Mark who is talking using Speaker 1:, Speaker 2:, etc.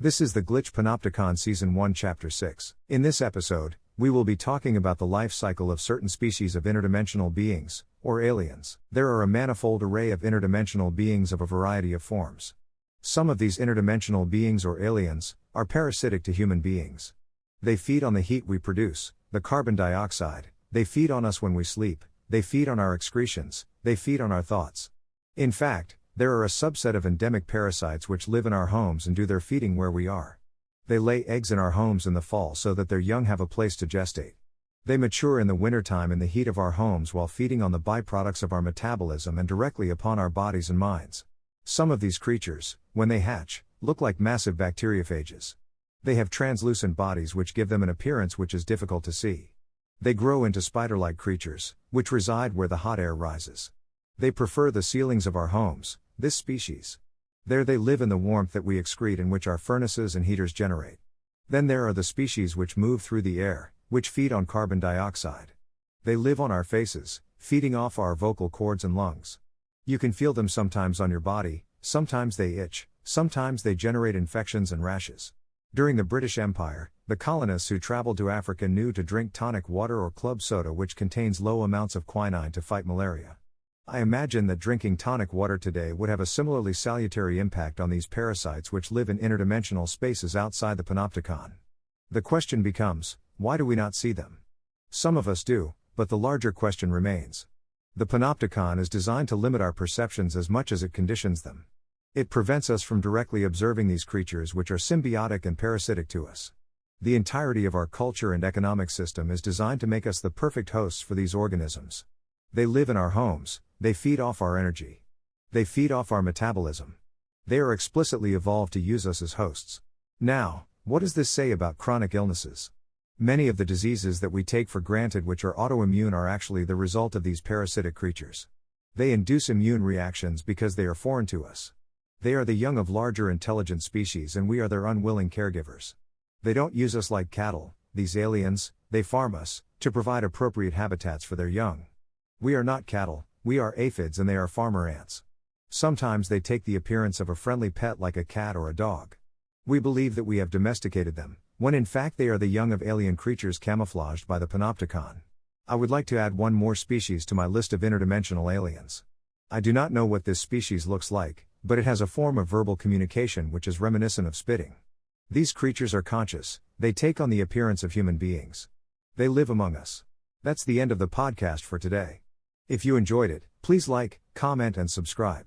Speaker 1: This is the Glitch Panopticon Season 1 Chapter 6. In this episode, we will be talking about the life cycle of certain species of interdimensional beings, or aliens. There are a manifold array of interdimensional beings of a variety of forms. Some of these interdimensional beings or aliens are parasitic to human beings. They feed on the heat we produce, the carbon dioxide, they feed on us when we sleep, they feed on our excretions, they feed on our thoughts. In fact, there are a subset of endemic parasites which live in our homes and do their feeding where we are. They lay eggs in our homes in the fall so that their young have a place to gestate. They mature in the wintertime in the heat of our homes while feeding on the byproducts of our metabolism and directly upon our bodies and minds. Some of these creatures, when they hatch, look like massive bacteriophages. They have translucent bodies which give them an appearance which is difficult to see. They grow into spider-like creatures, which reside where the hot air rises. They prefer the ceilings of our homes, this species. There they live in the warmth that we excrete and which our furnaces and heaters generate. Then there are the species which move through the air, which feed on carbon dioxide. They live on our faces, feeding off our vocal cords and lungs. You can feel them sometimes on your body, sometimes they itch, sometimes they generate infections and rashes. During the British Empire, the colonists who traveled to Africa knew to drink tonic water or club soda which contains low amounts of quinine to fight malaria. I imagine that drinking tonic water today would have a similarly salutary impact on these parasites which live in interdimensional spaces outside the Panopticon. The question becomes, why do we not see them? Some of us do, but the larger question remains. The Panopticon is designed to limit our perceptions as much as it conditions them. It prevents us from directly observing these creatures which are symbiotic and parasitic to us. The entirety of our culture and economic system is designed to make us the perfect hosts for these organisms. They live in our homes, they feed off our energy. They feed off our metabolism. They are explicitly evolved to use us as hosts. Now, what does this say about chronic illnesses? Many of the diseases that we take for granted which are autoimmune are actually the result of these parasitic creatures. They induce immune reactions because they are foreign to us. They are the young of larger intelligent species and we are their unwilling caregivers. They don't use us like cattle, these aliens, they farm us, to provide appropriate habitats for their young. We are not cattle, we are aphids and they are farmer ants. Sometimes they take the appearance of a friendly pet like a cat or a dog. We believe that we have domesticated them, when in fact they are the young of alien creatures camouflaged by the Panopticon. I would like to add one more species to my list of interdimensional aliens. I do not know what this species looks like, but it has a form of verbal communication which is reminiscent of spitting. These creatures are conscious, they take on the appearance of human beings. They live among us. That's the end of the podcast for today. If you enjoyed it, please like, comment and subscribe.